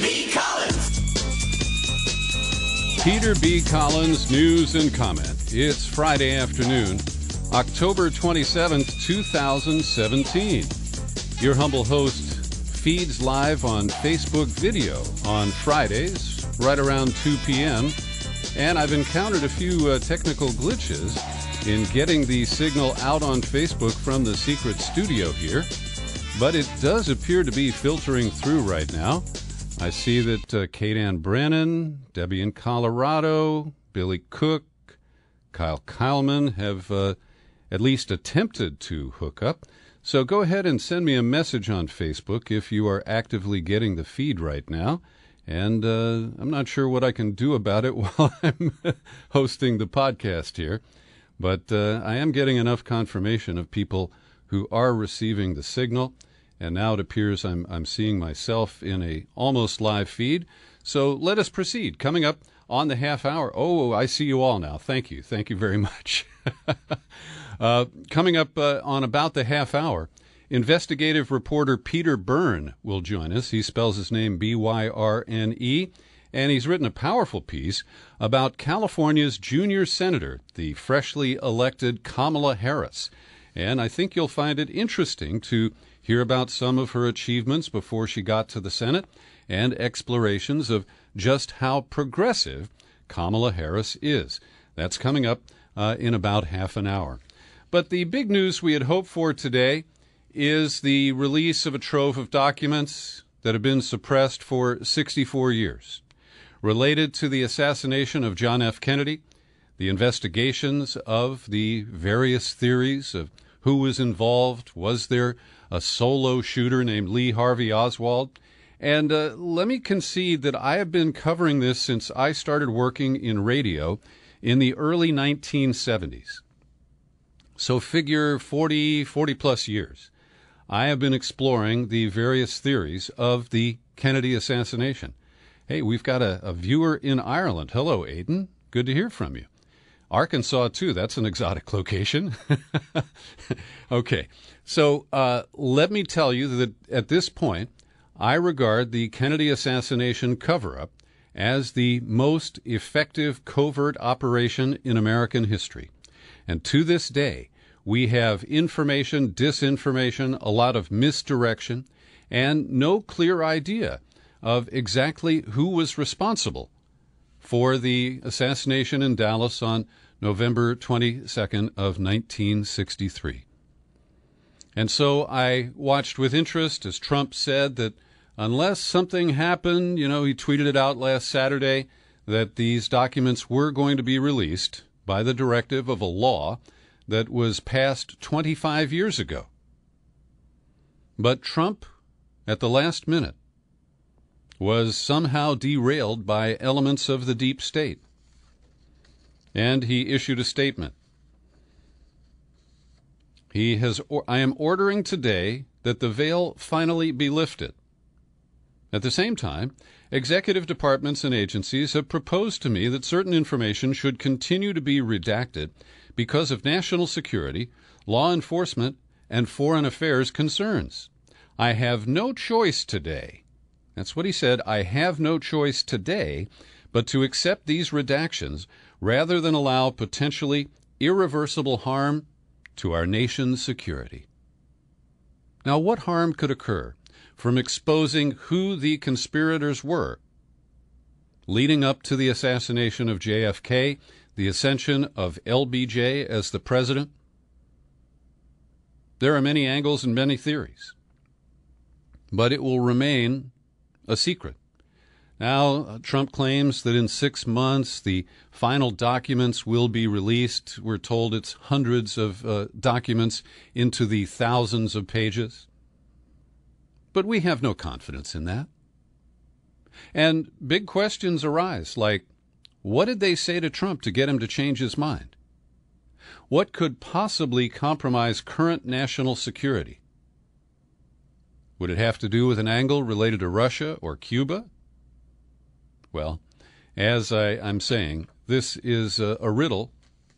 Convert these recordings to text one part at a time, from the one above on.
B. Collins. Peter B. Collins, news and comment. It's Friday afternoon, October 27th, 2017. Your humble host feeds live on Facebook video on Fridays, right around 2 p.m., and I've encountered a few technical glitches in getting the signal out on Facebook from the secret studio here, but it does appear to be filtering through right now. I see that Kate Ann Brennan, Debbie in Colorado, Billy Cook, Kyle Kyleman have at least attempted to hook up. So go ahead and send me a message on Facebook if you are actively getting the feed right now. And I'm not sure what I can do about it while I'm hosting the podcast here. But I am getting enough confirmation of people who are receiving the signal. And now it appears I'm seeing myself in a almost live feed. So let us proceed. Coming up on the half hour. Oh, I see you all now. Thank you. Thank you very much. Coming up on about the half hour, investigative reporter Peter Byrne will join us. He spells his name B-Y-R-N-E, and he's written a powerful piece about California's junior senator, the freshly elected Kamala Harris. And I think you'll find it interesting to hear about some of her achievements before she got to the Senate and explorations of just how progressive Kamala Harris is. That's coming up in about half an hour. But the big news we had hoped for today is the release of a trove of documents that have been suppressed for 64 years, related to the assassination of John F. Kennedy, the investigations of the various theories of who was involved. Was there a solo shooter named Lee Harvey Oswald? And let me concede that I have been covering this since I started working in radio in the early 1970s. So figure 40-plus years. I have been exploring the various theories of the Kennedy assassination. Hey, we've got a viewer in Ireland. Hello, Aidan. Good to hear from you. Arkansas, too. That's an exotic location. Okay. So let me tell you that at this point, I regard the Kennedy assassination cover-up as the most effective covert operation in American history. And to this day, we have information, disinformation, a lot of misdirection, and no clear idea of exactly who was responsible for the assassination in Dallas on November 22nd of 1963. And so I watched with interest as Trump said that unless something happened, he tweeted it out last Saturday, that these documents were going to be released by the directive of a law that was passed 25 years ago. But Trump, at the last minute, was somehow derailed by elements of the deep state. And he issued a statement. I am ordering today that the veil finally be lifted. At the same time, executive departments and agencies have proposed to me that certain information should continue to be redacted because of national security, law enforcement, and foreign affairs concerns. I have no choice today. That's what he said. I have no choice today but to accept these redactions rather than allow potentially irreversible harm to our nation's security. Now, what harm could occur from exposing who the conspirators were leading up to the assassination of JFK, the ascension of LBJ as the president? There are many angles and many theories, but it will remain a secret. Now, Trump claims that in 6 months the final documents will be released. We're told it's hundreds of documents into the thousands of pages. But we have no confidence in that. And big questions arise, like, what did they say to Trump to get him to change his mind? What could possibly compromise current national security? Would it have to do with an angle related to Russia or Cuba? Well, as I'm saying, this is a riddle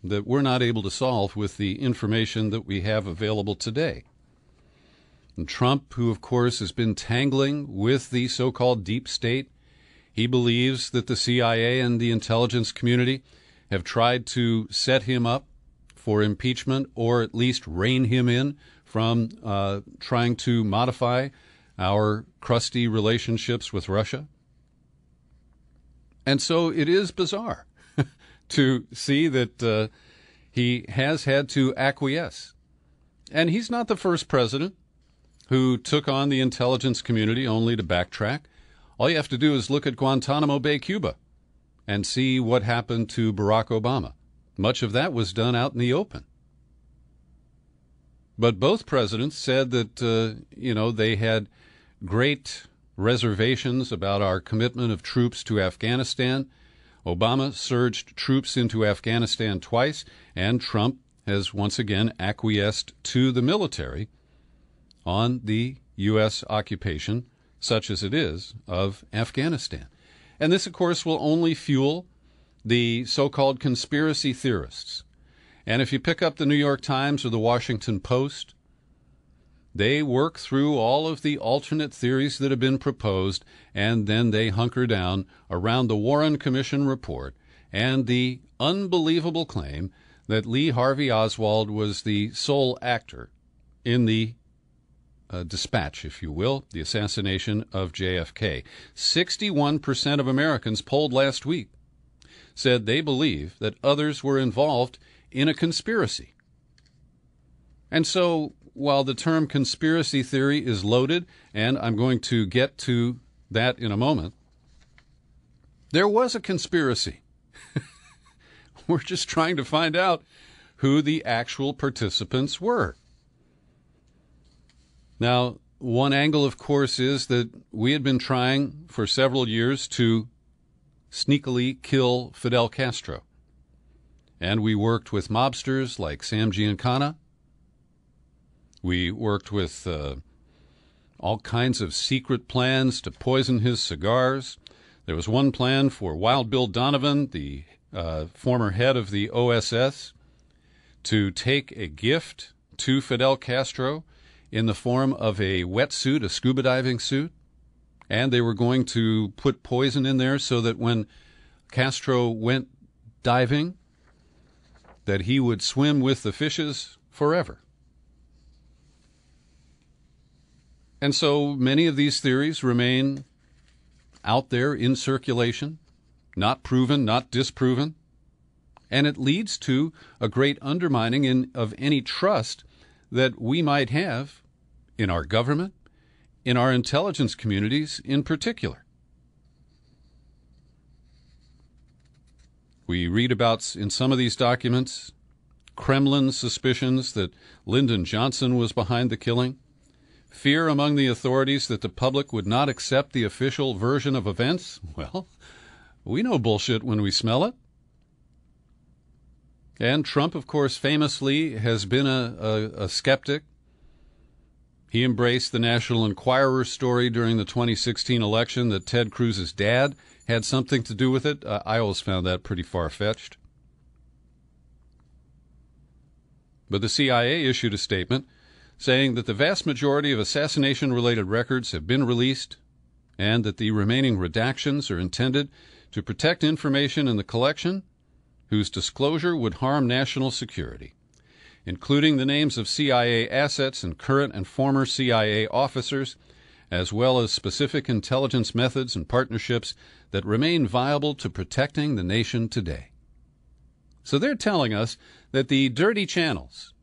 that we're not able to solve with the information that we have available today. And Trump, who, of course, has been tangling with the so-called deep state He believes that the CIA and the intelligence community have tried to set him up for impeachment or at least rein him in from trying to modify our crusty relationships with Russia. And so it is bizarre to see that he has had to acquiesce. And he's not the first president who took on the intelligence community only to backtrack. All you have to do is look at Guantanamo Bay, Cuba, and see what happened to Barack Obama. Much of that was done out in the open. But both presidents said that, they had great reservations about our commitment of troops to Afghanistan. Obama surged troops into Afghanistan twice, and Trump has once again acquiesced to the military on the U.S. occupation, such as it is, of Afghanistan. And this, of course, will only fuel the so-called conspiracy theorists. And if you pick up the New York Times or the Washington Post, they work through all of the alternate theories that have been proposed, and then they hunker down around the Warren Commission report and the unbelievable claim that Lee Harvey Oswald was the sole actor in the dispatch, if you will, the assassination of JFK. 61% of Americans polled last week said they believe that others were involved in a conspiracy. And so, while the term conspiracy theory is loaded, and I'm going to get to that in a moment, there was a conspiracy. We're just trying to find out who the actual participants were. Now, one angle, of course, is that we had been trying for several years to sneakily kill Fidel Castro. And we worked with mobsters like Sam Giancana. We worked with all kinds of secret plans to poison his cigars. There was one plan for Wild Bill Donovan, the former head of the OSS, to take a gift to Fidel Castro in the form of a wetsuit, a scuba diving suit, and they were going to put poison in there so that when Castro went diving, that he would swim with the fishes forever. And so many of these theories remain out there in circulation, not proven, not disproven, and it leads to a great undermining of any trust that we might have in our government, in our intelligence communities in particular. We read about, in some of these documents, Kremlin suspicions that Lyndon Johnson was behind the killing, fear among the authorities that the public would not accept the official version of events. Well, we know bullshit when we smell it. And Trump, of course, famously has been a skeptic. He embraced the National Enquirer story during the 2016 election that Ted Cruz's dad had something to do with it. I always found that pretty far-fetched. But the CIA issued a statement saying that the vast majority of assassination-related records have been released and that the remaining redactions are intended to protect information in the collection whose disclosure would harm national security, including the names of CIA assets and current and former CIA officers, as well as specific intelligence methods and partnerships that remain viable to protecting the nation today. So they're telling us that the dirty channels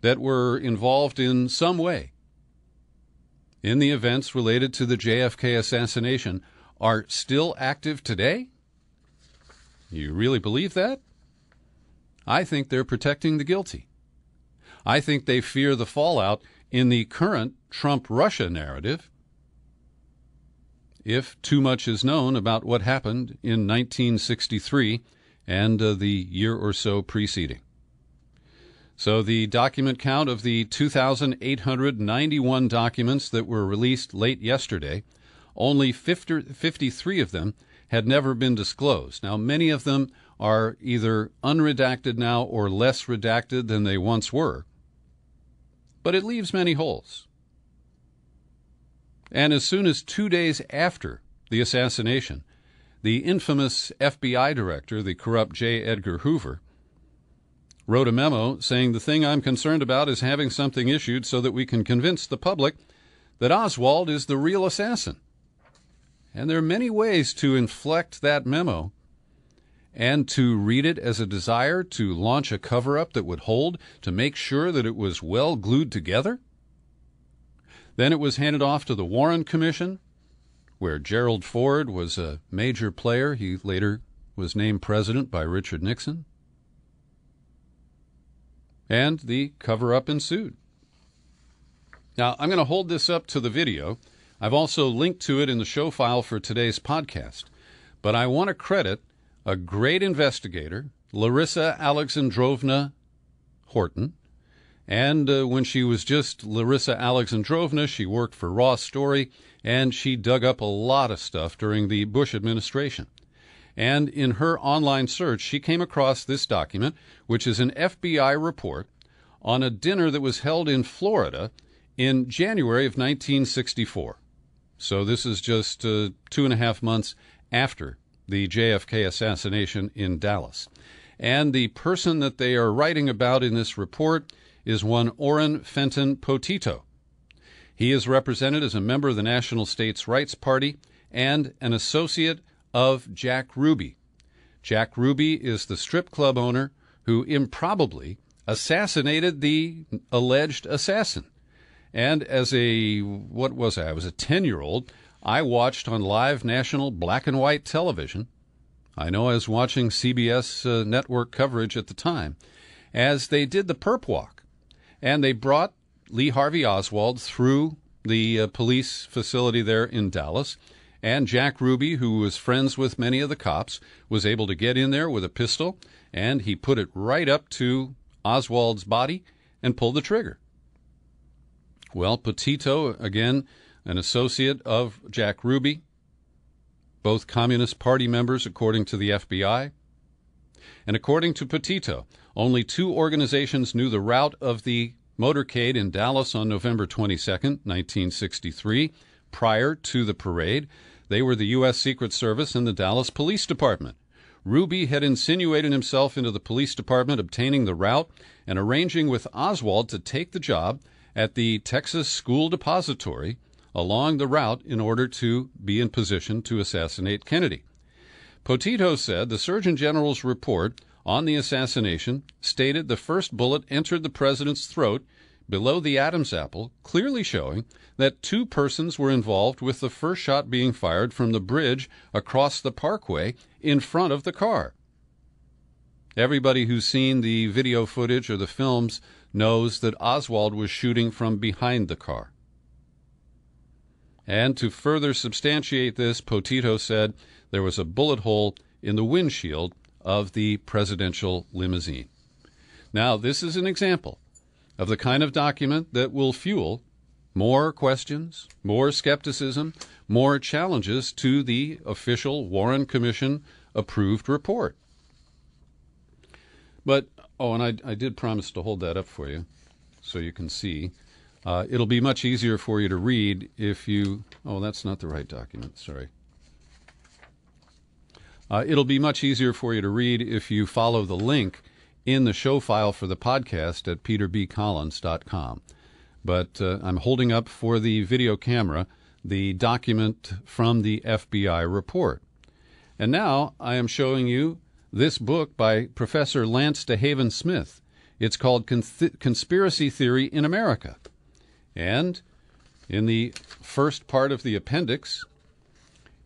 that were involved in some way in the events related to the JFK assassination are still active today? You really believe that? I think they're protecting the guilty. I think they fear the fallout in the current Trump-Russia narrative if too much is known about what happened in 1963 and the year or so preceding. So the document count of the 2,891 documents that were released late yesterday, only 53 of them had never been disclosed. Now, many of them are either unredacted now or less redacted than they once were. But it leaves many holes. And as soon as 2 days after the assassination, the infamous FBI director, the corrupt J. Edgar Hoover, wrote a memo saying, "The thing I'm concerned about is having something issued so that we can convince the public that Oswald is the real assassin." And there are many ways to inflect that memo and to read it as a desire to launch a cover-up that would hold, to make sure that it was well glued together. Then it was handed off to the Warren Commission, where Gerald Ford was a major player. He later was named president by Richard Nixon. And the cover-up ensued. Now, I'm going to hold this up to the video. I've also linked to it in the show file for today's podcast. But I want to credit a great investigator, Larissa Alexandrovna Horton. And when she was just Larissa Alexandrovna, she worked for Raw Story, and she dug up a lot of stuff during the Bush administration. And in her online search, she came across this document, which is an FBI report on a dinner that was held in Florida in January of 1964. So this is just 2.5 months after the JFK assassination in Dallas. And the person that they are writing about in this report is one Orrin Fenton Potito. He is represented as a member of the National States Rights Party and an associate of Jack Ruby. Jack Ruby is the strip club owner who improbably assassinated the alleged assassin. And as I was a 10-year-old, I watched on live national black and white television. I know I was watching CBS network coverage at the time, as they did the perp walk. And they brought Lee Harvey Oswald through the police facility there in Dallas. And Jack Ruby, who was friends with many of the cops, was able to get in there with a pistol, and he put it right up to Oswald's body and pulled the trigger. Well, Potito, again, an associate of Jack Ruby, both Communist Party members, according to the FBI. And according to Potito, only 2 organizations knew the route of the motorcade in Dallas on November 22nd, 1963, prior to the parade. They were the U.S. Secret Service and the Dallas Police Department. Ruby had insinuated himself into the police department, obtaining the route and arranging with Oswald to take the job at the Texas School Depository along the route in order to be in position to assassinate Kennedy. Potito said the Surgeon General's report on the assassination stated the first bullet entered the president's throat below the Adam's apple, clearly showing that 2 persons were involved, with the first shot being fired from the bridge across the parkway in front of the car. Everybody who's seen the video footage or the films knows that Oswald was shooting from behind the car. And to further substantiate this, Potito said there was a bullet hole in the windshield of the presidential limousine. Now, this is an example of the kind of document that will fuel more questions, more skepticism, more challenges to the official Warren Commission approved report. But, and I did promise to hold that up for you so you can see. It'll be much easier for you to read if you... that's not the right document, sorry. It'll be much easier for you to read if you follow the link in the show file for the podcast at peterbcollins.com. But I'm holding up for the video camera the document from the FBI report. And now I am showing you this book by Professor Lance DeHaven Smith. It's called Conspiracy Theory in America. And in the first part of the appendix,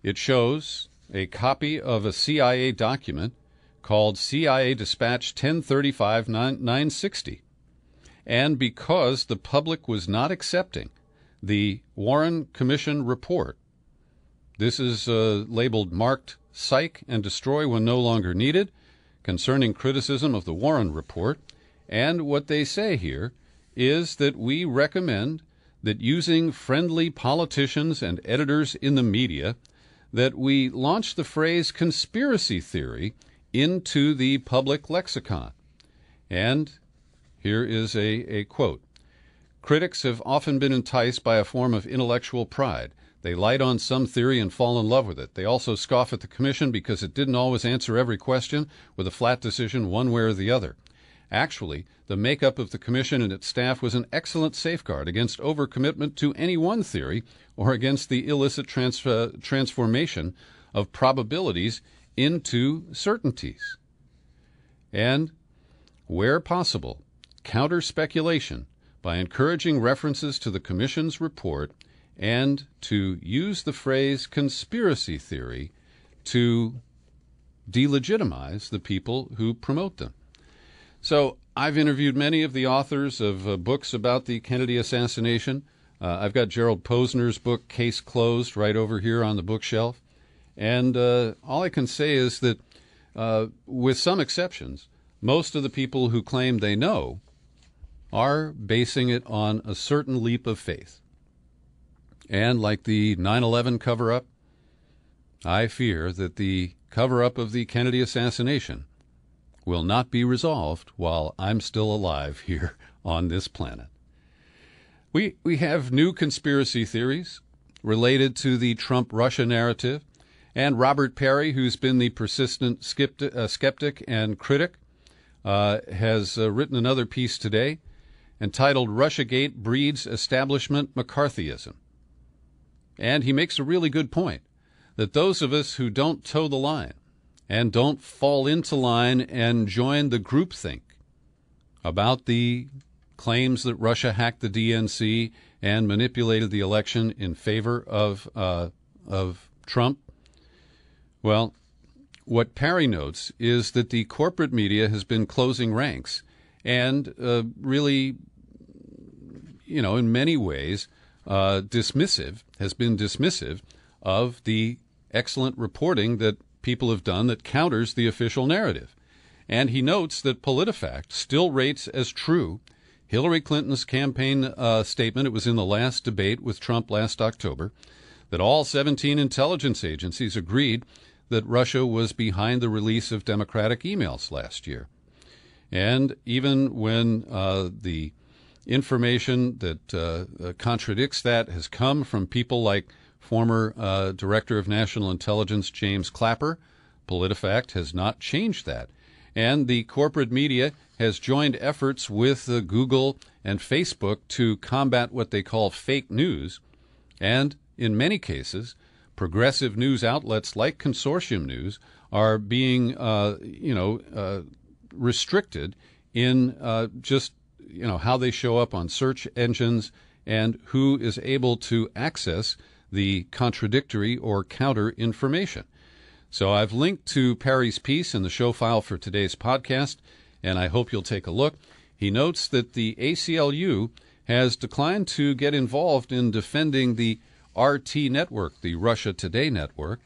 it shows a copy of a CIA document called CIA Dispatch 1035-960. And because the public was not accepting the Warren Commission report, this is labeled marked Psych and Destroy When No Longer Needed, concerning criticism of the Warren report. And what they say here is that we recommend that using friendly politicians and editors in the media, that we launch the phrase conspiracy theory into the public lexicon. And here is a quote. Critics have often been enticed by a form of intellectual pride They light on some theory and fall in love with it. They also scoff at the commission because it didn't always answer every question with a flat decision one way or the other. Actually, the makeup of the commission and its staff was an excellent safeguard against overcommitment to any one theory or against the illicit transformation of probabilities into certainties. And, where possible, counter speculation by encouraging references to the Commission's report and to use the phrase conspiracy theory to delegitimize the people who promote them. So I've interviewed many of the authors of books about the Kennedy assassination. I've got Gerald Posner's book, Case Closed, right over here on the bookshelf. And all I can say is that, with some exceptions, most of the people who claim they know are basing it on a certain leap of faith. And like the 9/11 cover-up, I fear that the cover-up of the Kennedy assassination will not be resolved while I'm still alive here on this planet. We have new conspiracy theories related to the Trump-Russia narrative, and Robert Perry, who's been the persistent skeptic and critic, has written another piece today entitled "Russiagate Breeds Establishment McCarthyism." And he makes a really good point, that those of us who don't toe the line and don't fall into line and join the groupthink about the claims that Russia hacked the DNC and manipulated the election in favor of Trump, well, what Perry notes is that the corporate media has been closing ranks and really, in many ways, has been dismissive of the excellent reporting that people have done that counters the official narrative. And he notes that PolitiFact still rates as true Hillary Clinton's campaign statement, it was in the last debate with Trump last October, that all 17 intelligence agencies agreed that Russia was behind the release of Democratic emails last year. And even when the information that contradicts that has come from people like former Director of National Intelligence James Clapper, PolitiFact has not changed that. And the corporate media has joined efforts with Google and Facebook to combat what they call fake news. And in many cases, progressive news outlets like Consortium News are being, restricted in just how they show up on search engines and who is able to access the contradictory or counter information. So I've linked to Perry's piece in the show file for today's podcast, and I hope you'll take a look. He notes that the ACLU has declined to get involved in defending the RT network, the Russia Today network,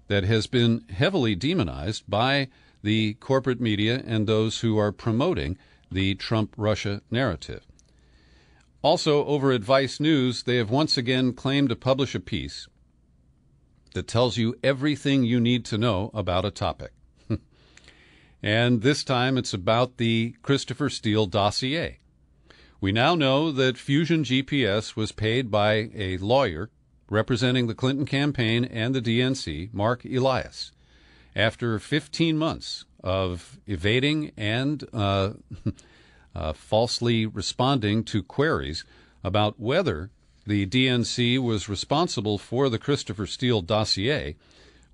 that has been heavily demonized by the corporate media and those who are promoting the Trump-Russia narrative. Also, over at Vice News, they have once again claimed to publish a piece that tells you everything you need to know about a topic. And this time it's about the Christopher Steele dossier. We now know that Fusion GPS was paid by a lawyer representing the Clinton campaign and the DNC, Mark Elias, after 15 months of evading and falsely responding to queries about whether the DNC was responsible for the Christopher Steele dossier.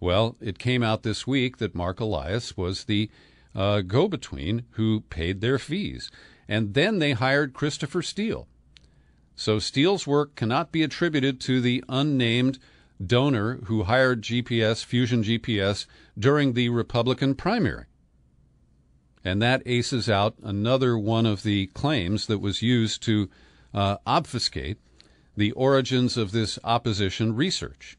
Well, it came out this week that Mark Elias was the go-between who paid their fees. And then they hired Christopher Steele. So Steele's work cannot be attributed to the unnamed donor who hired Fusion GPS, during the Republican primary. And that aces out another one of the claims that was used to obfuscate the origins of this opposition research.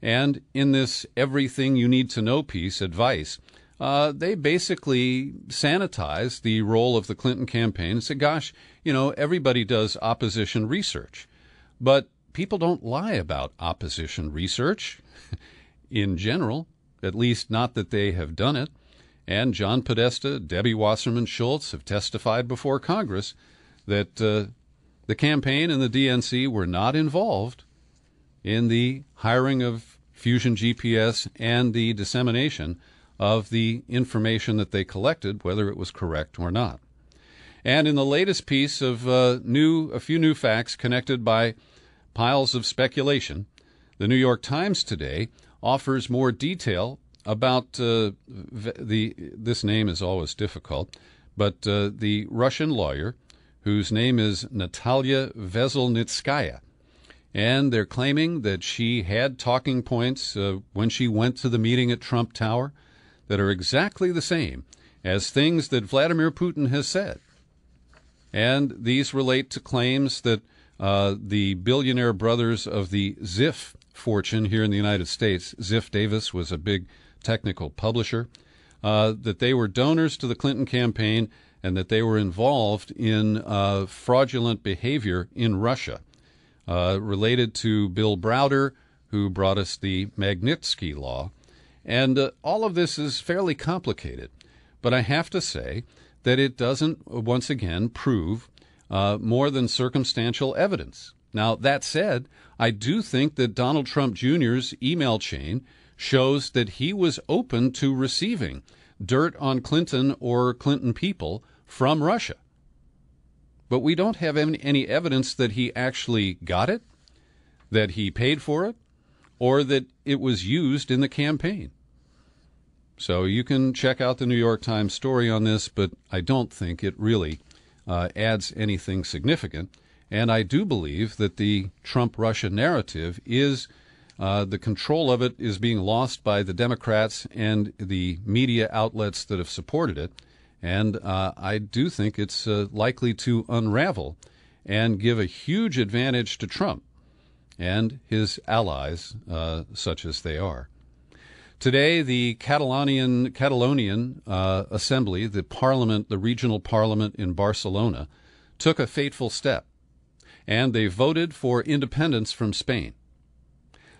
And in this Everything You Need to Know piece, Advice, they basically sanitize the role of the Clinton campaign and say, gosh, everybody does opposition research. But people don't lie about opposition research in general, at least not that they have done it. And John Podesta, Debbie Wasserman Schultz have testified before Congress that the campaign and the DNC were not involved in the hiring of Fusion GPS and the dissemination of the information that they collected, whether it was correct or not. And in the latest piece of a few new facts connected by piles of speculation, the New York Times today offers more detail about this name is always difficult, but the Russian lawyer whose name is Natalia Veselnitskaya. And they're claiming that she had talking points when she went to the meeting at Trump Tower that are exactly the same as things that Vladimir Putin has said. And these relate to claims that the billionaire brothers of the Ziff fortune here in the United States, Ziff Davis was a big technical publisher, that they were donors to the Clinton campaign and that they were involved in fraudulent behavior in Russia related to Bill Browder, who brought us the Magnitsky Law. And all of this is fairly complicated. But I have to say that it doesn't, once again, prove more than circumstantial evidence. Now, that said, I do think that Donald Trump Jr.'s email chain shows that he was open to receiving dirt on Clinton or Clinton people from Russia. But we don't have any evidence that he actually got it, that he paid for it, or that it was used in the campaign. So you can check out the New York Times story on this, but I don't think it really adds anything significant. And I do believe that the Trump-Russia narrative is the control of it is being lost by the Democrats and the media outlets that have supported it. And I do think it's likely to unravel and give a huge advantage to Trump and his allies, such as they are. Today, the Catalonian Assembly, the parliament, the regional parliament in Barcelona, took a fateful step, and they voted for independence from Spain.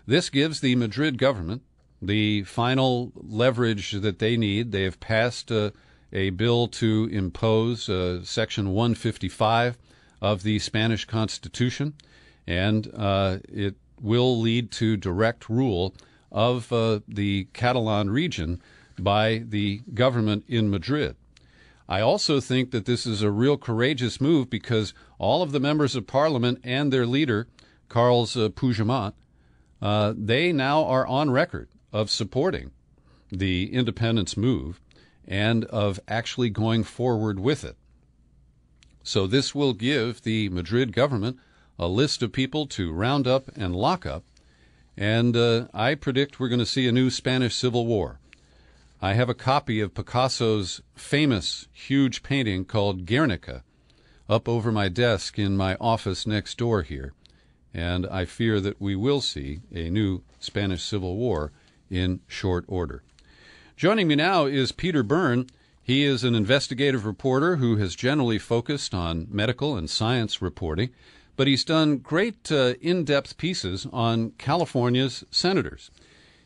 This gives the Madrid government the final leverage that they need. They have passed a bill to impose Section 155 of the Spanish Constitution, and it will lead to direct rule of the Catalan region by the government in Madrid. I also think that this is a real courageous move because all of the members of parliament and their leader, Carles Puigdemont, they now are on record of supporting the independence move and of actually going forward with it. So this will give the Madrid government a list of people to round up and lock up, and I predict we're going to see a new Spanish Civil War. I have a copy of Picasso's famous, huge painting called Guernica up over my desk in my office next door here, and I fear that we will see a new Spanish Civil War in short order. Joining me now is Peter Byrne. He is an investigative reporter who has generally focused on medical and science reporting, but he's done great in-depth pieces on California's senators.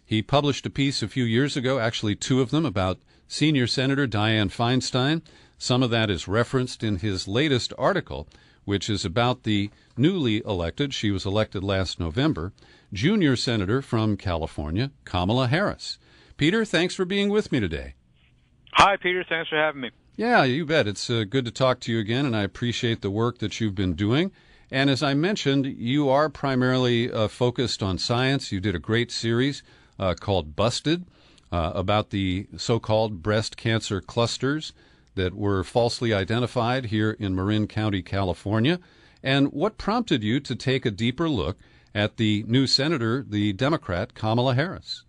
He published a piece a few years ago, actually two of them, about senior Senator Dianne Feinstein. Some of that is referenced in his latest article, which is about the newly elected, she was elected last November, junior senator from California, Kamala Harris. Peter, thanks for being with me today. Hi, Peter. Thanks for having me. Yeah, you bet. It's good to talk to you again, and I appreciate the work that you've been doing. And as I mentioned, you are primarily focused on science. You did a great series called Busted about the so-called breast cancer clusters that were falsely identified here in Marin County, California. And what prompted you to take a deeper look at the new senator, the Democrat, Kamala Harris?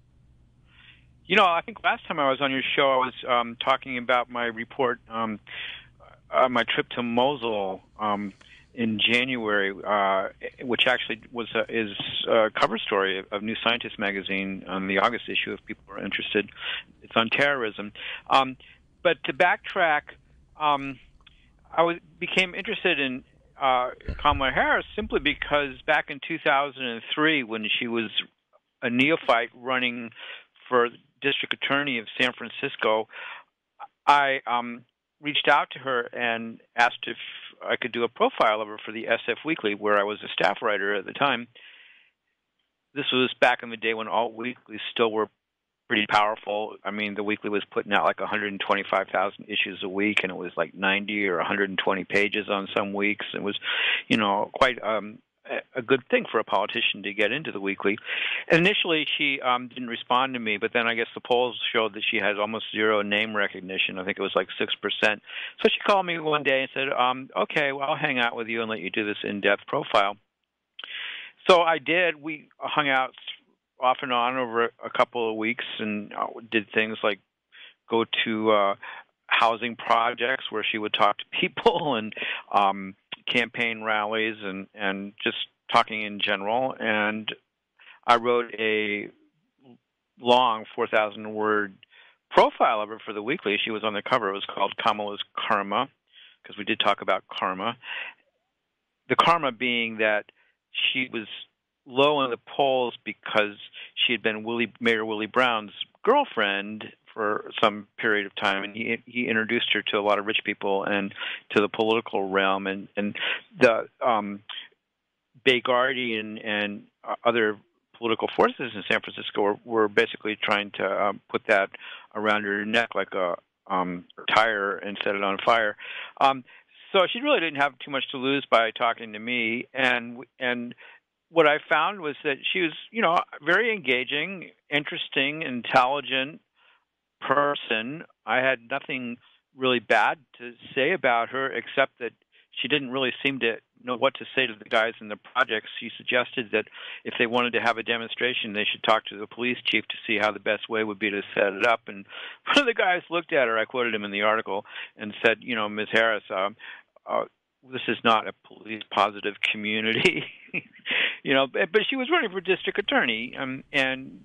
You know, I think last time I was on your show, I was talking about my report, my trip to Mosul in January, which actually is a cover story of New Scientist magazine on the August issue, if people are interested. It's on terrorism. But to backtrack, I became interested in Kamala Harris simply because back in 2003, when she was a neophyte running for district attorney of San Francisco, I reached out to her and asked if I could do a profile of her for the SF Weekly, where I was a staff writer at the time. this was back in the day when alt weeklies still were pretty powerful. I mean, the weekly was putting out like 125,000 issues a week, and it was like 90 or 120 pages on some weeks. It was, quite a good thing for a politician to get into the weekly. Initially, she didn't respond to me, but then I guess the polls showed that she had almost zero name recognition. I think it was like 6%. So she called me one day and said, okay, well, I'll hang out with you and let you do this in-depth profile. So I did. We hung out off and on over a couple of weeks and did things like go to housing projects where she would talk to people and campaign rallies and just talking in general. And I wrote a long 4,000-word profile of her for the weekly. She was on the cover. It was called Kamala's Karma, because we did talk about karma. The karma being that she was low in the polls because she had been Mayor Willie Brown's girlfriend for some period of time, and he introduced her to a lot of rich people and to the political realm, and the Bay Guardian and other political forces in San Francisco were basically trying to put that around her neck like a tire and set it on fire. So she really didn't have too much to lose by talking to me, and what I found was that she was, very engaging, interesting, intelligent person. I had nothing really bad to say about her, except that she didn't really seem to know what to say to the guys in the projects. She suggested that if they wanted to have a demonstration, they should talk to the police chief to see how the best way would be to set it up. And one of the guys looked at her, I quoted him in the article, and said, Ms. Harris, this is not a police-positive community, But she was running for district attorney, and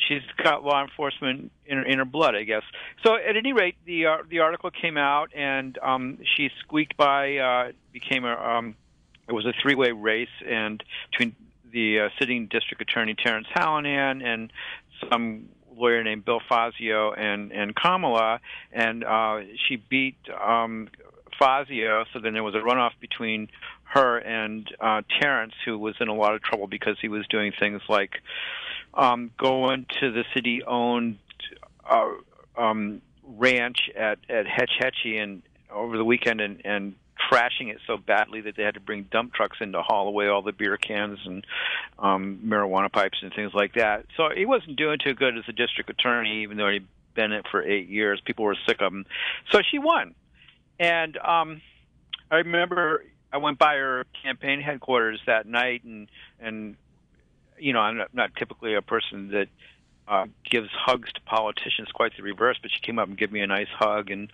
she's got law enforcement in her blood, I guess. So at any rate, the article came out, and she squeaked by. It was a three-way race, and between the sitting district attorney Terrence Hallinan and some lawyer named Bill Fazio and Kamala, and she beat Fazio. So then there was a runoff between her and Terrence, who was in a lot of trouble because he was doing things like going to the city-owned ranch at Hetch Hetchy and over the weekend and trashing it so badly that they had to bring dump trucks in to haul away all the beer cans and marijuana pipes and things like that. So he wasn't doing too good as a district attorney, even though he'd been in it for 8 years. People were sick of him. So she won. And I remember I went by her campaign headquarters that night, and I'm not typically a person that gives hugs to politicians, quite the reverse, but she came up and gave me a nice hug, and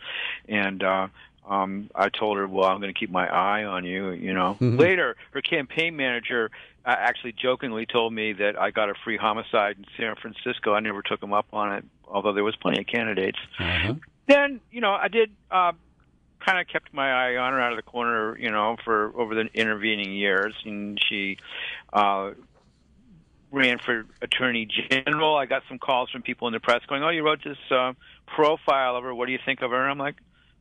I told her, well, I'm going to keep my eye on you, Mm-hmm. Later, her campaign manager actually jokingly told me that I got a free homicide in San Francisco. I never took him up on it, although there was plenty of candidates. Uh-huh. Then, I did kind of kept my eye on her out of the corner, for over the intervening years, and she ran for attorney general. I got some calls from people in the press going, "Oh, you wrote this profile of her. What do you think of her?" And I'm like,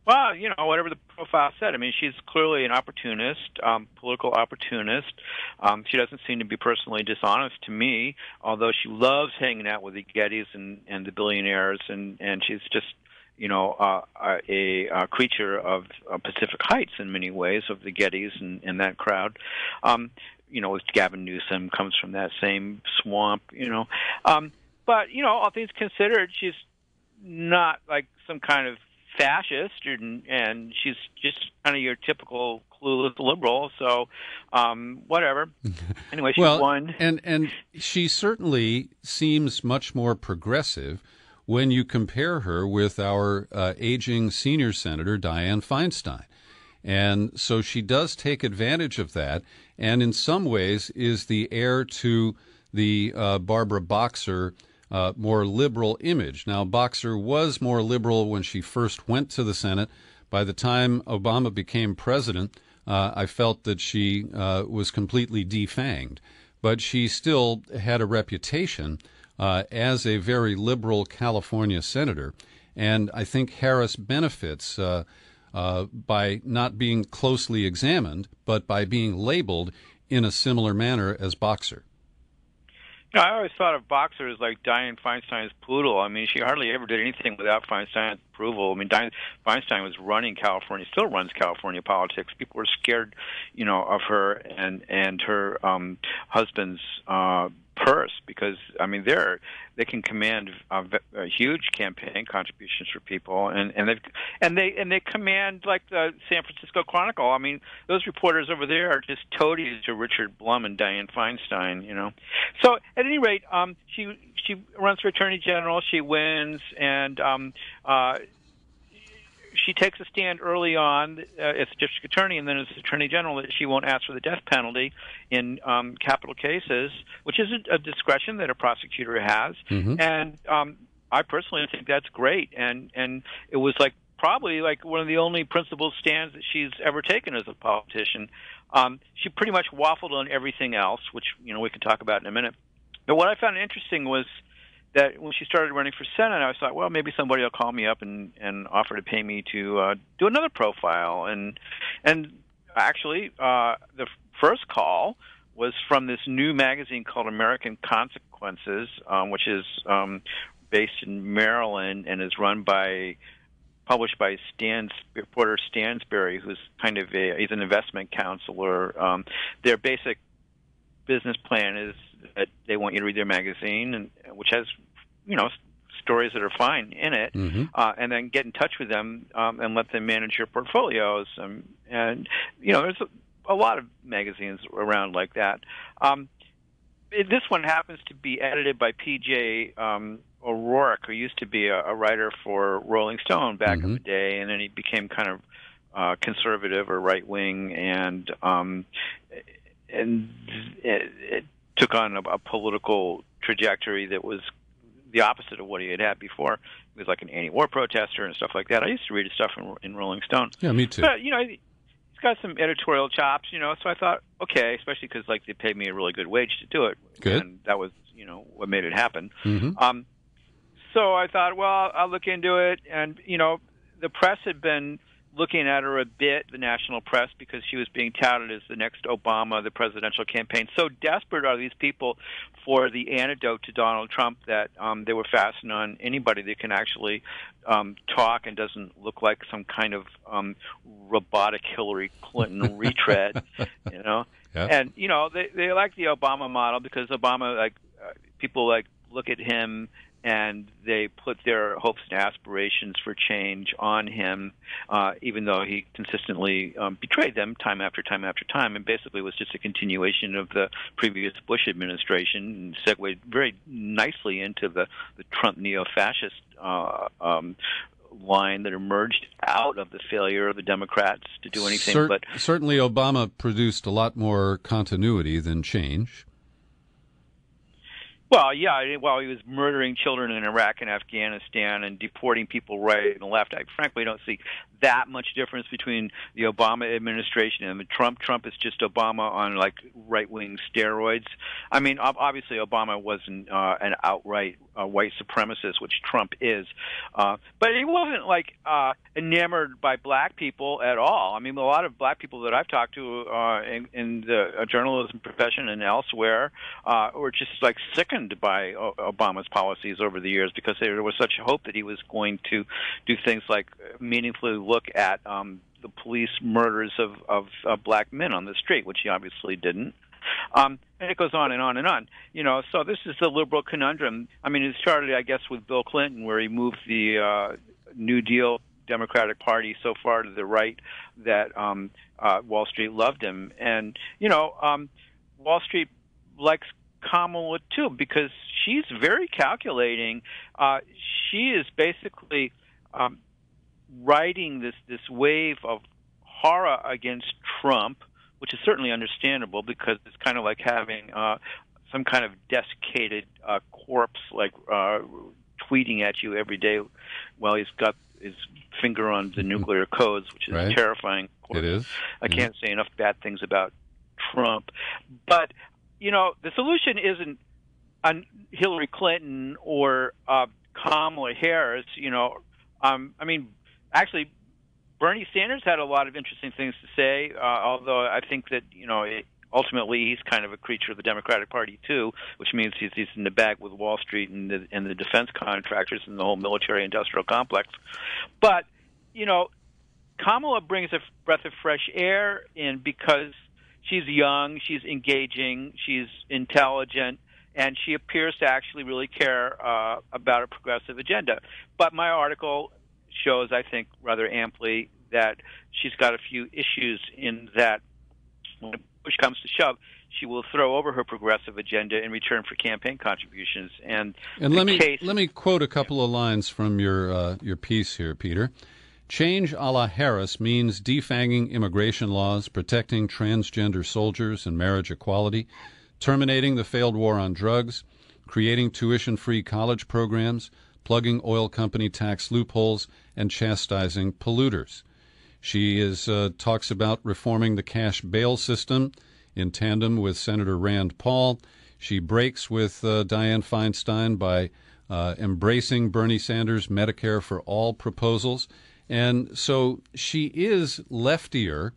well, whatever the profile said. I mean, she's clearly an opportunist, political opportunist. She doesn't seem to be personally dishonest to me, although she loves hanging out with the Gettys and the billionaires, and she's just, a creature of Pacific Heights in many ways, of the Gettys and that crowd. With Gavin Newsom, comes from that same swamp, But, all things considered, she's not like some kind of fascist, and she's just kind of your typical clueless liberal. So, whatever. Anyway, she won. And she certainly seems much more progressive when you compare her with our aging senior senator, Dianne Feinstein. And so she does take advantage of that, and in some ways is the heir to the Barbara Boxer more liberal image. Now, Boxer was more liberal when she first went to the Senate. By the time Obama became president, I felt that she was completely defanged. But she still had a reputation as a very liberal California senator. And I think Harris benefits by not being closely examined, but by being labeled in a similar manner as Boxer. I always thought of boxers like Dianne Feinstein's poodle. I mean, she hardly ever did anything without Feinstein's approval. I mean, Dianne Feinstein was running California, still runs California politics. People were scared, of her and her husband's purse because I mean they can command huge campaign contributions for people and they command like the San Francisco Chronicle. I mean those reporters over there are just toadies to Richard Blum and Dianne Feinstein. So at any rate, she runs for attorney general. She wins and she takes a stand early on as a district attorney and then as attorney general that she won't ask for the death penalty in capital cases, which is a discretion that a prosecutor has. Mm-hmm. And I personally think that's great. And it was probably one of the only principled stands that she's ever taken as a politician. She pretty much waffled on everything else, which we can talk about in a minute. But what I found interesting was that when she started running for Senate, I thought, well, maybe somebody will call me up and offer to pay me to do another profile. And actually, the first call was from this new magazine called American Consequences, which is based in Maryland and is published by reporter Stansberry, who's kind of he's an investment counselor. Their basic business plan is that they want you to read their magazine, and which has stories that are fine in it, mm-hmm. And then get in touch with them and let them manage your portfolios. And there's a lot of magazines around like that. This one happens to be edited by P.J. O'Rourke, who used to be a writer for Rolling Stone back mm-hmm. in the day, and then he became kind of conservative or right wing, and it took on a political trajectory that was the opposite of what he had before. He was like an anti-war protester and stuff like that. I used to read his stuff in Rolling Stone. Yeah, me too. But he's got some editorial chops, so I thought, okay, especially because they paid me a really good wage to do it. Good. And that was what made it happen. Mm-hmm. So I thought, well, I'll look into it, and the press had been looking at her a bit, the national press, because she was being touted as the next Obama, the presidential campaign. So desperate are these people for the antidote to Donald Trump that they were fastened on anybody that can actually talk and doesn't look like some kind of robotic Hillary Clinton retread, Yeah. And they like the Obama model because Obama, people look at him and they put their hopes and aspirations for change on him, even though he consistently betrayed them time after time after time, and basically was just a continuation of the previous Bush administration, and segued very nicely into the Trump neo-fascist line that emerged out of the failure of the Democrats to do anything. But certainly Obama produced a lot more continuity than change. Well, yeah, while he was murdering children in Iraq and Afghanistan and deporting people right and left, I frankly don't see that much difference between the Obama administration and Trump. Trump is just Obama on right-wing steroids. I mean, obviously Obama wasn't an outright white supremacist, which Trump is, but he wasn't enamored by black people at all. I mean, a lot of black people that I've talked to in the journalism profession and elsewhere were just sickened by Obama's policies over the years because there was such hope that he was going to do things like meaningfully look at the police murders of black men on the street, which he obviously didn't. And it goes on and on and on. So this is the liberal conundrum. I mean, it started, I guess, with Bill Clinton, where he moved the New Deal Democratic Party so far to the right that Wall Street loved him. And, Wall Street likes Kamala, too, because she's very calculating. She is basically riding this wave of horror against Trump, which is certainly understandable because it's kind of like having some kind of desiccated corpse tweeting at you every day while he's got his finger on the nuclear codes, which is right. Terrifying. It is. I can't say enough bad things about Trump. But, the solution isn't Hillary Clinton or Kamala Harris. Actually, Bernie Sanders had a lot of interesting things to say, although I think that, ultimately he's kind of a creature of the Democratic Party too, which means he's in the bag with Wall Street and the defense contractors and the whole military-industrial complex. But Kamala brings a breath of fresh air in because she's young, she's engaging, she's intelligent, and she appears to actually really care about a progressive agenda. But my article shows, I think, rather amply that she's got a few issues in that when push comes to shove, she will throw over her progressive agenda in return for campaign contributions. And let me quote a couple of lines from your piece here, Peter. Change a la Harris means defanging immigration laws, protecting transgender soldiers and marriage equality, terminating the failed war on drugs, creating tuition-free college programs, plugging oil company tax loopholes, and chastising polluters. She talks about reforming the cash bail system in tandem with Senator Rand Paul. She breaks with Dianne Feinstein by embracing Bernie Sanders' Medicare for All proposals. And so she is leftier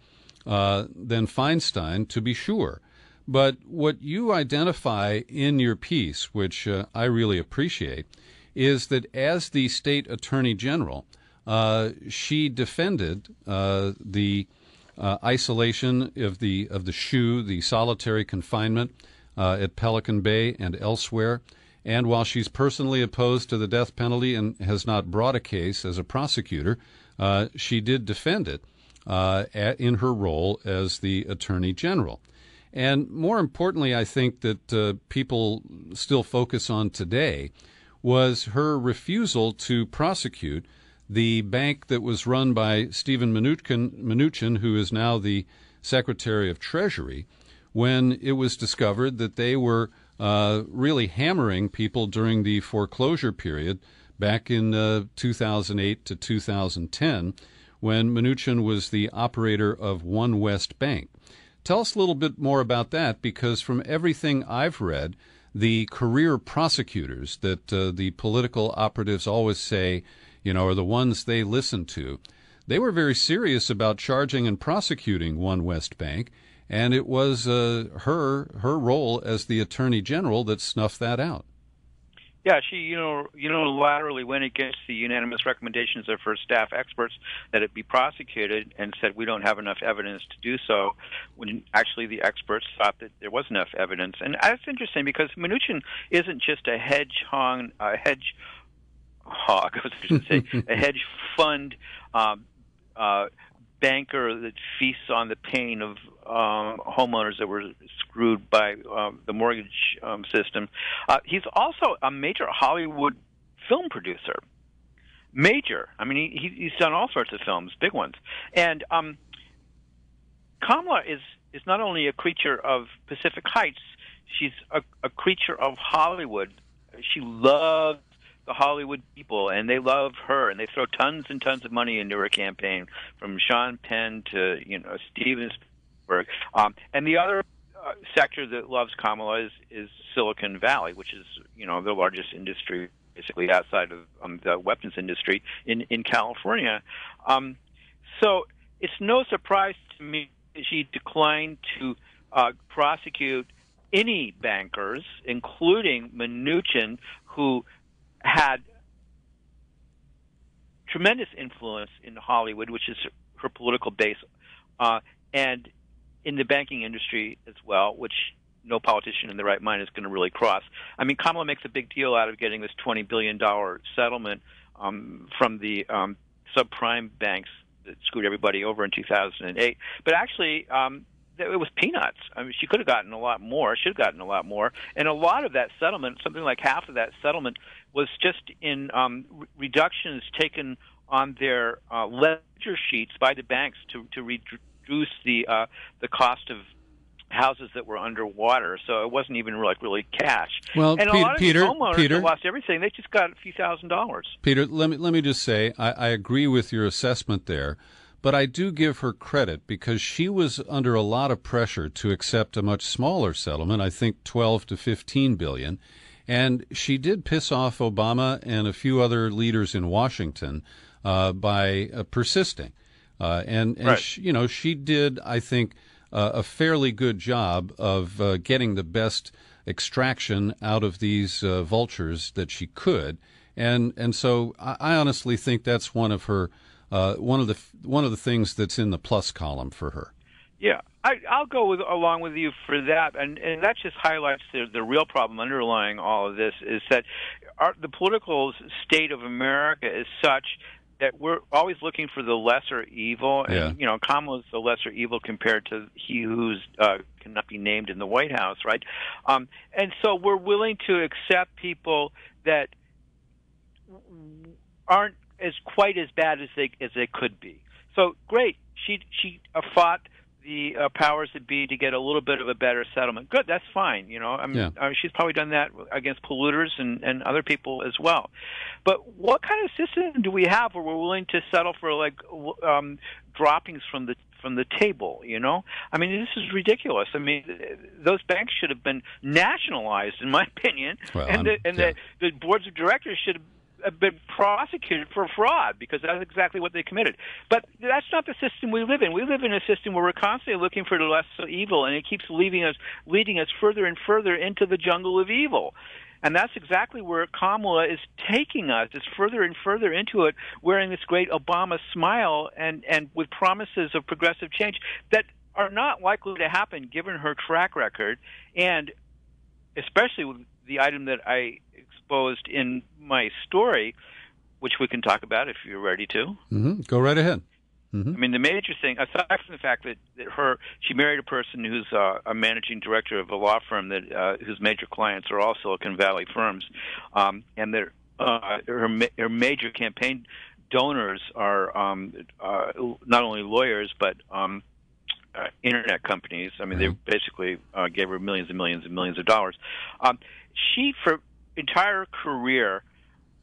than Feinstein, to be sure. But what you identify in your piece, which I really appreciate, is that as the state attorney general, she defended the isolation of the SHU, the solitary confinement at Pelican Bay and elsewhere. And while she's personally opposed to the death penalty and has not brought a case as a prosecutor, she did defend it in her role as the attorney general. And more importantly, I think that people still focus on today was her refusal to prosecute the bank that was run by Steven Mnuchin, who is now the Secretary of Treasury, when it was discovered that they were really hammering people during the foreclosure period back in 2008 to 2010, when Mnuchin was the operator of One West Bank. Tell us a little bit more about that, because from everything I've read, the career prosecutors that the political operatives always say, are the ones they listen to, they were very serious about charging and prosecuting One West Bank, and it was her role as the attorney general that snuffed that out. Yeah, she unilaterally went against the unanimous recommendations of her staff experts that it be prosecuted, and said we don't have enough evidence to do so, when actually the experts thought that there was enough evidence. And that's interesting because Mnuchin isn't just a hedge fund banker that feasts on the pain of homeowners that were screwed by the mortgage system. He's also a major Hollywood film producer. Major. I mean, he's done all sorts of films, big ones. And Kamala is not only a creature of Pacific Heights, she's a creature of Hollywood. She loves the Hollywood people, and they love her, and they throw tons and tons of money into her campaign, from Sean Penn to Steven Spielberg. And the other sector that loves Kamala is Silicon Valley, which is the largest industry basically outside of the weapons industry in California. So it's no surprise to me that she declined to prosecute any bankers, including Mnuchin, who had tremendous influence in Hollywood, which is her political base, and in the banking industry as well, which no politician in their right mind is going to really cross. I mean, Kamala makes a big deal out of getting this $20 billion settlement from the subprime banks that screwed everybody over in 2008. But actually, it was peanuts. I mean, she could have gotten a lot more, should have gotten a lot more. And a lot of that settlement, something like half of that settlement, was just in reductions taken on their ledger sheets by the banks to reduce the cost of houses that were underwater. So it wasn't even really cash. Well, and a lot of Peter, homeowners that lost everything, they just got a few $1,000s. Peter, let me just say, I agree with your assessment there. But I do give her credit because she was under a lot of pressure to accept a much smaller settlement, I think 12 to 15 billion. And she did piss off Obama and a few other leaders in Washington by persisting. And right. she did, I think, a fairly good job of getting the best extraction out of these vultures that she could, and so I honestly think that's one of her one of the things that's in the plus column for her. Yeah, I'll go along with you for that, and that just highlights the real problem underlying all of this is that the political state of America is such that we're always looking for the lesser evil, and Kamala's the lesser evil compared to he who's cannot be named in the White House, right? And so we're willing to accept people that aren't as quite as bad as they could be. So great, she fought the powers that be to get a little bit of a better settlement. Good, that's fine. She's probably done that against polluters and other people as well. But what kind of system do we have where we're willing to settle for droppings from the table? I mean, this is ridiculous. I mean, those banks should have been nationalized, in my opinion, the boards of directors should have been prosecuted for fraud because that's exactly what they committed. But that's not the system we live in. We live in a system where we're constantly looking for the lesser evil, and it keeps leading us further and further into the jungle of evil. And that's exactly where Kamala is taking us, is further and further into it, wearing this great Obama smile and with promises of progressive change that are not likely to happen given her track record, and especially with the item that I exposed in my story, which we can talk about if you're ready to. Mm-hmm. Go right ahead. Mm-hmm. I mean, the major thing, aside from the fact that she married a person who's a managing director of a law firm that whose major clients are all Silicon Valley firms, and that her major campaign donors are not only lawyers but internet companies. I mean, they basically gave her millions and millions and millions of dollars. She, for entire career,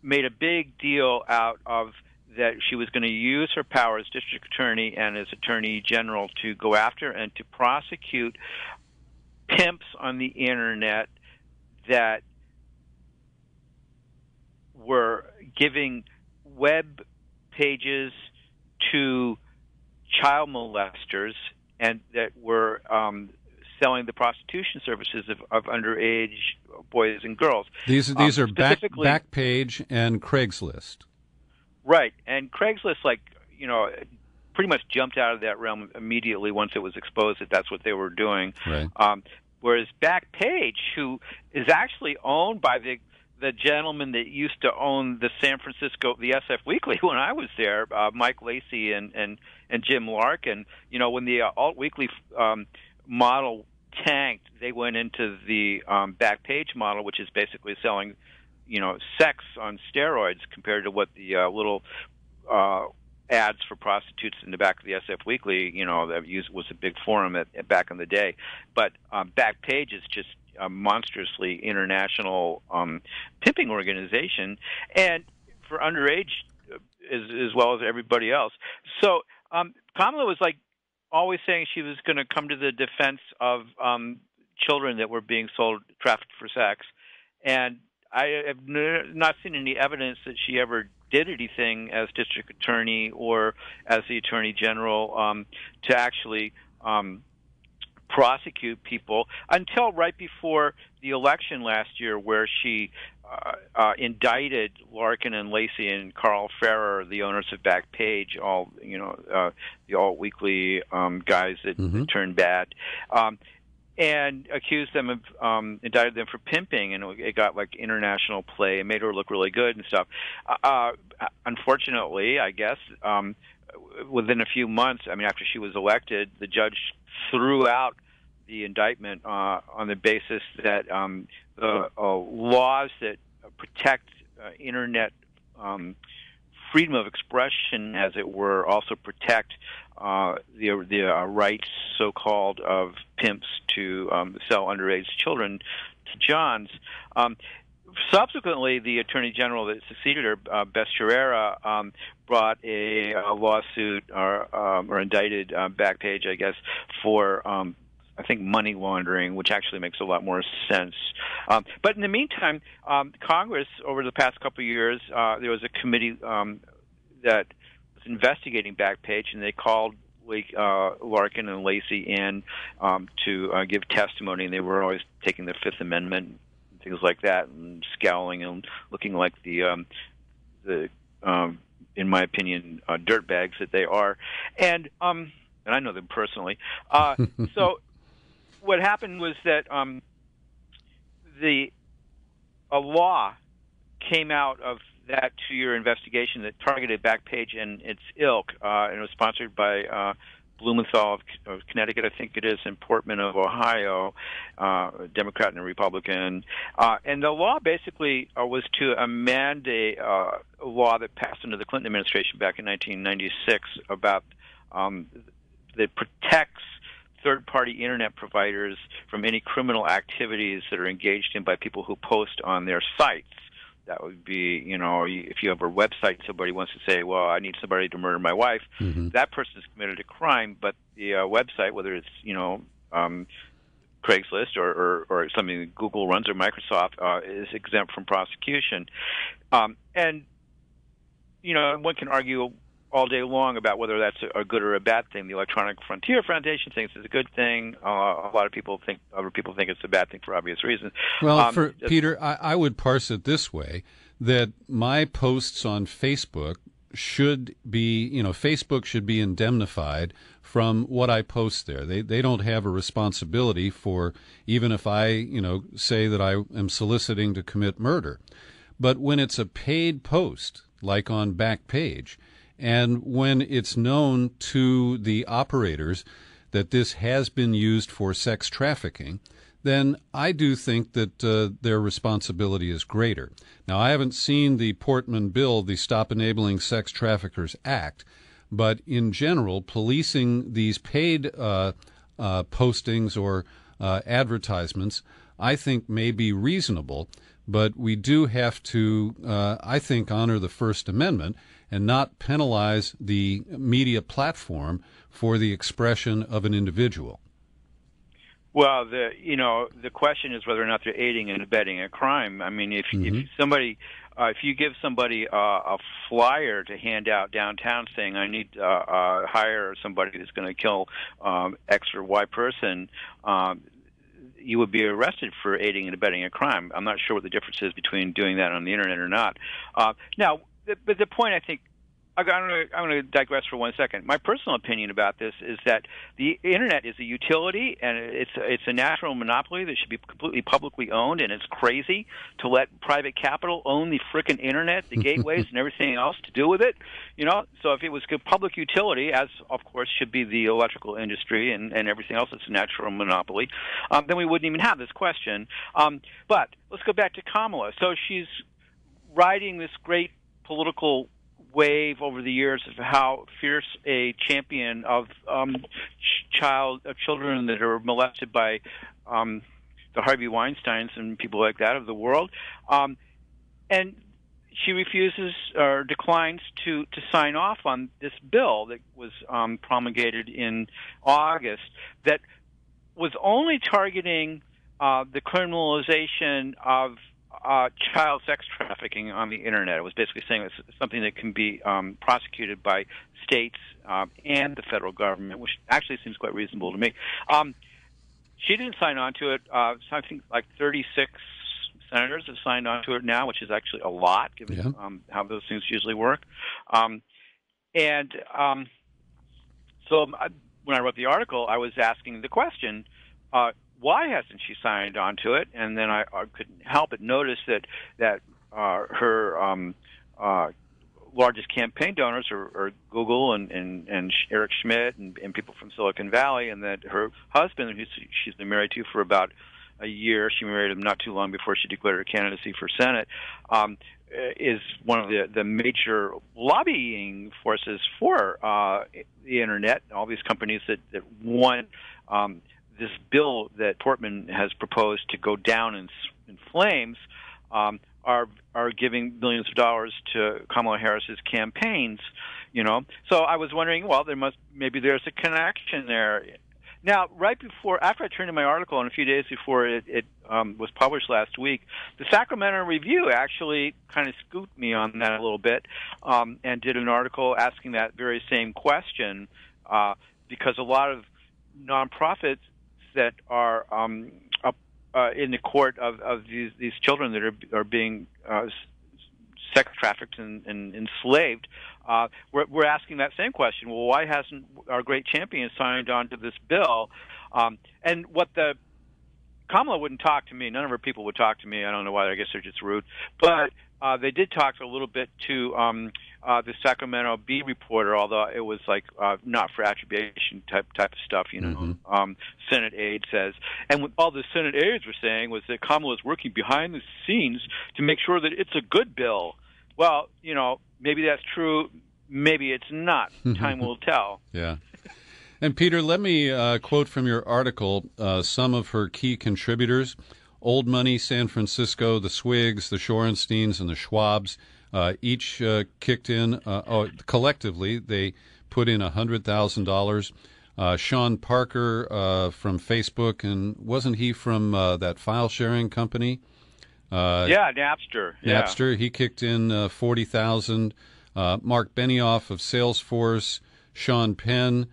made a big deal out of that she was going to use her power as district attorney and as attorney general to go after and to prosecute pimps on the internet that were giving web pages to child molesters and that were selling the prostitution services of underage boys and girls. These are Backpage and Craigslist. Right, and Craigslist, pretty much jumped out of that realm immediately once it was exposed that that's what they were doing. Right. Whereas Backpage, who is actually owned by the gentleman that used to own the SF Weekly when I was there, Mike Lacey and Jim Larkin. When the Alt Weekly model tanked, they went into the Backpage model, which is basically selling, sex on steroids compared to what the little ads for prostitutes in the back of the SF Weekly, that was a big forum back in the day. But Backpage is just a monstrously international pimping organization, and for underage as well as everybody else. So Kamala was always saying she was going to come to the defense of children that were being trafficked for sex, and I have not seen any evidence that she ever did anything as district attorney or as the attorney general to actually prosecute people until right before the election last year, where she indicted Larkin and Lacey and Carl Ferrer, the owners of Backpage, all the Alt Weekly guys that turned bad, and accused them of indicted them for pimping, and it got international play and made her look really good and stuff. Unfortunately, I guess within a few months, after she was elected, the judge threw out the indictment on the basis that the laws that protect internet freedom of expression, as it were, also protect the rights, so-called, of pimps to sell underage children to Johns. Subsequently, the Attorney General that succeeded her, Beth Sherrera, brought a lawsuit or indicted Backpage, I guess, for I think money laundering, which actually makes a lot more sense. But in the meantime, Congress, over the past couple of years, there was a committee that was investigating Backpage, and they called Larkin and Lacey in to give testimony, and they were always taking the Fifth Amendment and things like that, and scowling and looking like the in my opinion, dirtbags that they are, and I know them personally. So what happened was that a law came out of that 2-year investigation that targeted Backpage and its ilk, and it was sponsored by Blumenthal of Connecticut, I think it is, and Portman of Ohio, Democrat and a Republican. And the law basically was to amend a law that passed under the Clinton administration back in 1996 about that protects third-party Internet providers from any criminal activities that are engaged in by people who post on their sites. That would be, if you have a website, somebody wants to say, well, I need somebody to murder my wife. Mm-hmm. That person has committed a crime, but the website, whether it's, Craigslist or something that Google runs or Microsoft, is exempt from prosecution. And one can argue all day long about whether that's a good or a bad thing. The Electronic Frontier Foundation thinks it's a good thing. A lot of people think, other people think it's a bad thing for obvious reasons. Well, Peter, I would parse it this way, that my posts on Facebook should be, Facebook should be indemnified from what I post there. They don't have a responsibility for, even if I, say that I am soliciting to commit murder. But when it's a paid post, like on Backpage, and when it's known to the operators that this has been used for sex trafficking, then I do think that their responsibility is greater. Now, I haven't seen the Portman bill, the Stop Enabling Sex Traffickers Act, but in general, policing these paid postings or advertisements, I think may be reasonable, but we do have to, I think, honor the First Amendment and not penalize the media platform for the expression of an individual. Well, the question is whether or not they're aiding and abetting a crime. I mean, if you give somebody a flyer to hand out downtown saying, I need to hire somebody who's going to kill X or Y person, you would be arrested for aiding and abetting a crime. I'm not sure what the difference is between doing that on the Internet or not. Now, but the point, I think, I'm going to digress for 1 second. My personal opinion about this is that the Internet is a utility, and it's a natural monopoly that should be completely publicly owned, and it's crazy to let private capital own the frickin' Internet, the gateways, and everything else to do with it. So if it was a public utility, as of course should be the electrical industry and everything else, it's a natural monopoly, then we wouldn't even have this question. But let's go back to Kamala. So she's riding this great political wave over the years of how fierce a champion of children that are molested by the Harvey Weinsteins and people like that of the world, and she refuses or declines to sign off on this bill that was promulgated in August that was only targeting the criminalization of child sex trafficking on the Internet. It was basically saying it's something that can be prosecuted by states and the federal government, which actually seems quite reasonable to me. She didn't sign on to it. I think like 36 senators have signed on to it now, which is actually a lot, given how those things usually work. So when I wrote the article, I was asking the question, why hasn't she signed on to it? And then I couldn't help but notice that her largest campaign donors are Google and Eric Schmidt and people from Silicon Valley, and that her husband, who she's been married to for about a year, she married him not too long before she declared her candidacy for Senate, is one of the major lobbying forces for the Internet. All these companies that want this bill that Portman has proposed to go down in flames are giving millions of dollars to Kamala Harris's campaigns. So I was wondering, well, maybe there's a connection there. Now, after I turned in my article, and a few days before it was published last week, the Sacramento Review actually kind of scooped me on that a little bit and did an article asking that very same question. because a lot of nonprofits that are in the court of these children that are being sex trafficked and enslaved, we're asking that same question. Well, why hasn't our great champion signed on to this bill? And what Kamala wouldn't talk to me. None of her people would talk to me. I don't know why. I guess they're just rude. But they did talk a little bit to the Sacramento Bee reporter, although it was like not for attribution type of stuff, you know. Senate aide says, and what all the Senate aides were saying was that Kamala is working behind the scenes to make sure that it's a good bill. Well, you know, maybe that's true. Maybe it's not. Time will tell. Yeah. And Peter, let me quote from your article some of her key contributors. Old Money, San Francisco, the Swigs, the Shorensteins, and the Schwabs each kicked in. Collectively, they put in $100,000. Sean Parker from Facebook, and wasn't he from that file-sharing company? Yeah, Napster. Napster, he kicked in $40,000. Mark Benioff of Salesforce, Sean Penn,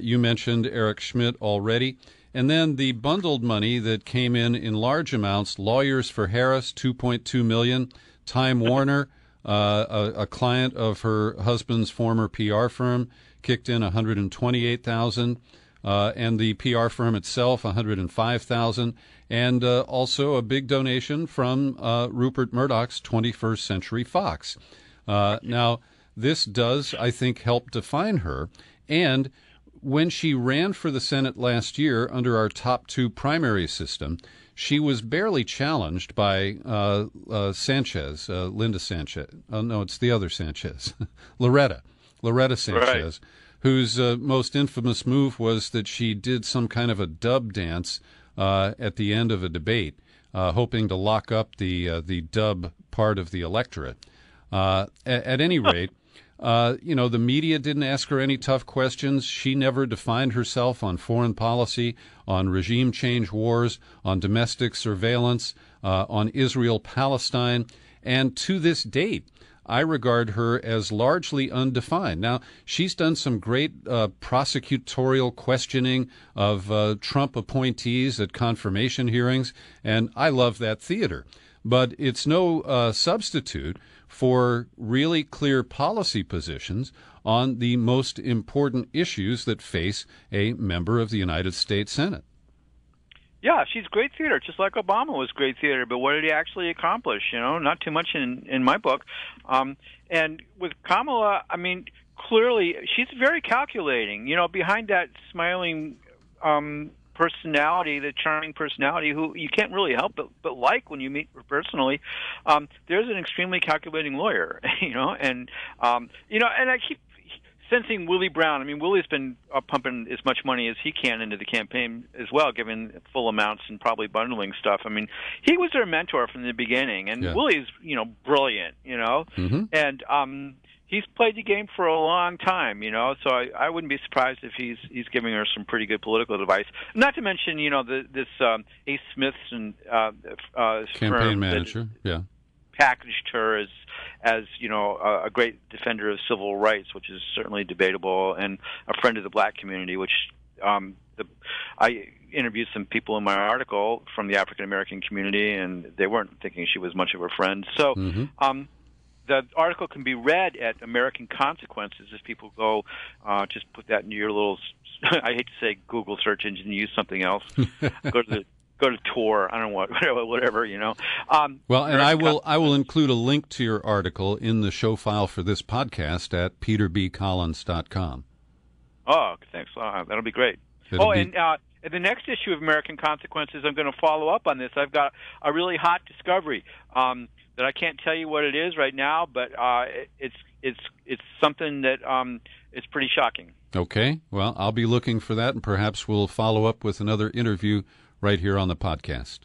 you mentioned Eric Schmidt already. And then the bundled money that came in large amounts, Lawyers for Harris, $2.2 million. Time Warner, a client of her husband's former PR firm, kicked in $128,000. And the PR firm itself, $105,000. And also a big donation from Rupert Murdoch's 21st Century Fox. Now, this does, I think, help define her. And when she ran for the Senate last year under our top two primary system, she was barely challenged by Sanchez, Linda Sanchez. Oh, no, it's the other Sanchez, Loretta Sanchez, right, whose most infamous move was that she did some kind of a dub dance at the end of a debate, hoping to lock up the dub part of the electorate. At any rate, the media didn't ask her any tough questions. She never defined herself on foreign policy, on regime change wars, on domestic surveillance, on Israel-Palestine. And to this date, I regard her as largely undefined. Now, she's done some great prosecutorial questioning of Trump appointees at confirmation hearings, and I love that theater. But it's no substitute for really clear policy positions on the most important issues that face a member of the United States Senate. Yeah, she's great theater, just like Obama was great theater. But what did he actually accomplish? You know, not too much in my book. And with Kamala, I mean, clearly she's very calculating. You know, behind that smiling personality, the charming personality, who you can't really help but like when you meet her personally, there's an extremely calculating lawyer. And I keep sensing Willie Brown. I mean, Willie's been pumping as much money as he can into the campaign as well, given full amounts and probably bundling stuff. I mean, he was their mentor from the beginning, and Willie's, brilliant, and he's played the game for a long time, so I wouldn't be surprised if he's giving her some pretty good political advice. Not to mention, this Ace Smith's and campaign manager, packaged her as a great defender of civil rights, which is certainly debatable, and a friend of the black community, which I interviewed some people in my article from the African American community, and they weren't thinking she was much of a friend. So the article can be read at American Consequences if people go just put that in your little I hate to say Google search engine and use something else. Go to Tor. I don't know whatever. Well, and I will include a link to your article in the show file for this podcast at peterbcollins.com. Oh, thanks. That'll be great. And the next issue of American Consequences, I'm going to follow up on this. I've got a really hot discovery that I can't tell you what it is right now, but it's something that is pretty shocking. Okay. Well, I'll be looking for that, and perhaps we'll follow up with another interview right here on the podcast.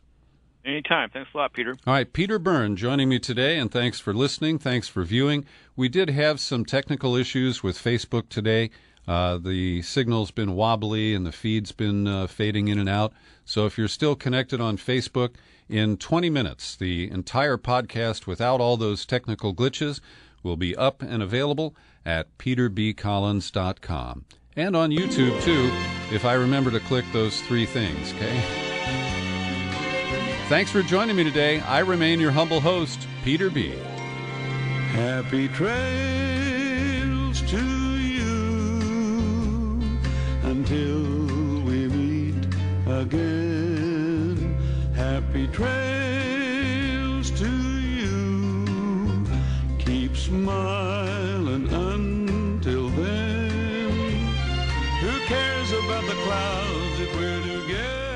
Anytime. Thanks a lot, Peter. All right, Peter Byrne joining me today, and thanks for listening. Thanks for viewing. We did have some technical issues with Facebook today. The signal's been wobbly, and the feed's been fading in and out. So if you're still connected on Facebook, in 20 minutes, the entire podcast without all those technical glitches will be up and available at peterbcollins.com. and on YouTube, too, if I remember to click those 3 things, okay? Thanks for joining me today. I remain your humble host, Peter B. Happy trails to you until we meet again. Happy trails to you. Keep smiling until then. Who cares about the clouds if we're together?